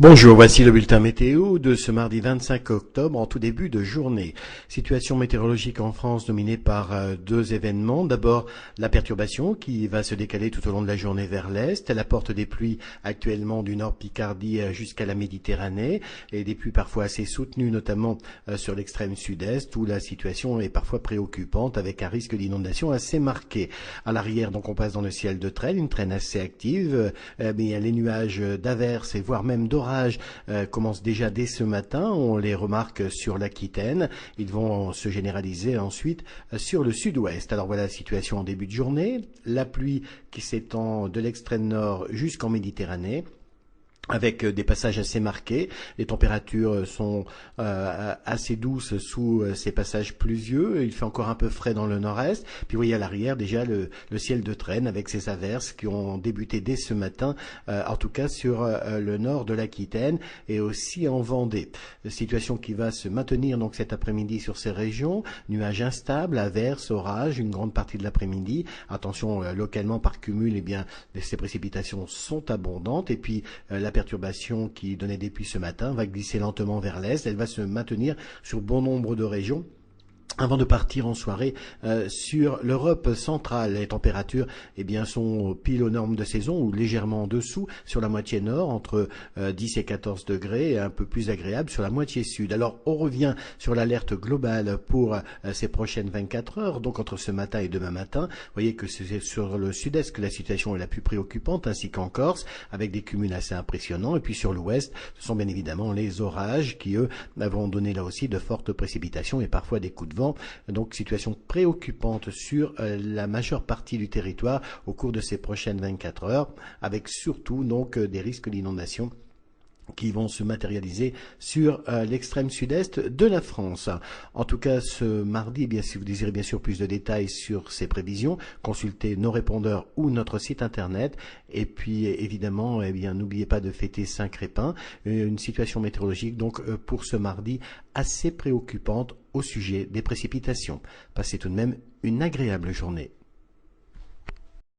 Bonjour, voici le bulletin météo de ce mardi 25 octobre en tout début de journée. Situation météorologique en France dominée par deux événements. D'abord, la perturbation qui va se décaler tout au long de la journée vers l'est. Elle apporte des pluies actuellement du nord Picardie jusqu'à la Méditerranée et des pluies parfois assez soutenues, notamment sur l'extrême sud-est où la situation est parfois préoccupante avec un risque d'inondation assez marqué. À l'arrière, donc, on passe dans le ciel de traîne, une traîne assez active, mais les nuages d'averses et voire même d'orage commencent déjà dès ce matin. On les remarque sur l'Aquitaine. Ils vont se généraliser ensuite sur le sud-ouest. Alors voilà la situation en début de journée. La pluie qui s'étend de l'extrême nord jusqu'en Méditerranée, avec des passages assez marqués. Les températures sont assez douces sous ces passages pluvieux. Il fait encore un peu frais dans le nord-est. Puis vous voyez à l'arrière déjà le ciel de traîne avec ces averses qui ont débuté dès ce matin, en tout cas sur le nord de l'Aquitaine et aussi en Vendée. Situation qui va se maintenir donc cet après-midi sur ces régions. Nuages instables, averses, orages, une grande partie de l'après-midi. Attention, localement par cumul, eh bien, ces précipitations sont abondantes. Et puis la perturbation qui donnait des pluies ce matin va glisser lentement vers l'est. Elle va se maintenir sur bon nombre de régions avant de partir en soirée sur l'Europe centrale. Les températures sont pile aux normes de saison ou légèrement en dessous sur la moitié nord, entre 10 et 14 degrés, et un peu plus agréable sur la moitié sud. Alors on revient sur l'alerte globale pour ces prochaines 24 heures, donc entre ce matin et demain matin. Vous voyez que c'est sur le sud-est que la situation est la plus préoccupante, ainsi qu'en Corse, avec des cumuls assez impressionnants. Et puis sur l'ouest, ce sont bien évidemment les orages qui, eux, vont donner là aussi de fortes précipitations et parfois des coups de vent. Donc situation préoccupante sur la majeure partie du territoire au cours de ces prochaines 24 heures, avec surtout donc des risques d'inondation qui vont se matérialiser sur l'extrême sud-est de la France. En tout cas, ce mardi, si vous désirez bien sûr plus de détails sur ces prévisions, consultez nos répondeurs ou notre site internet. Et puis, évidemment, n'oubliez pas de fêter Saint-Crépin. Une situation météorologique, donc, pour ce mardi, assez préoccupante au sujet des précipitations. Passez tout de même une agréable journée.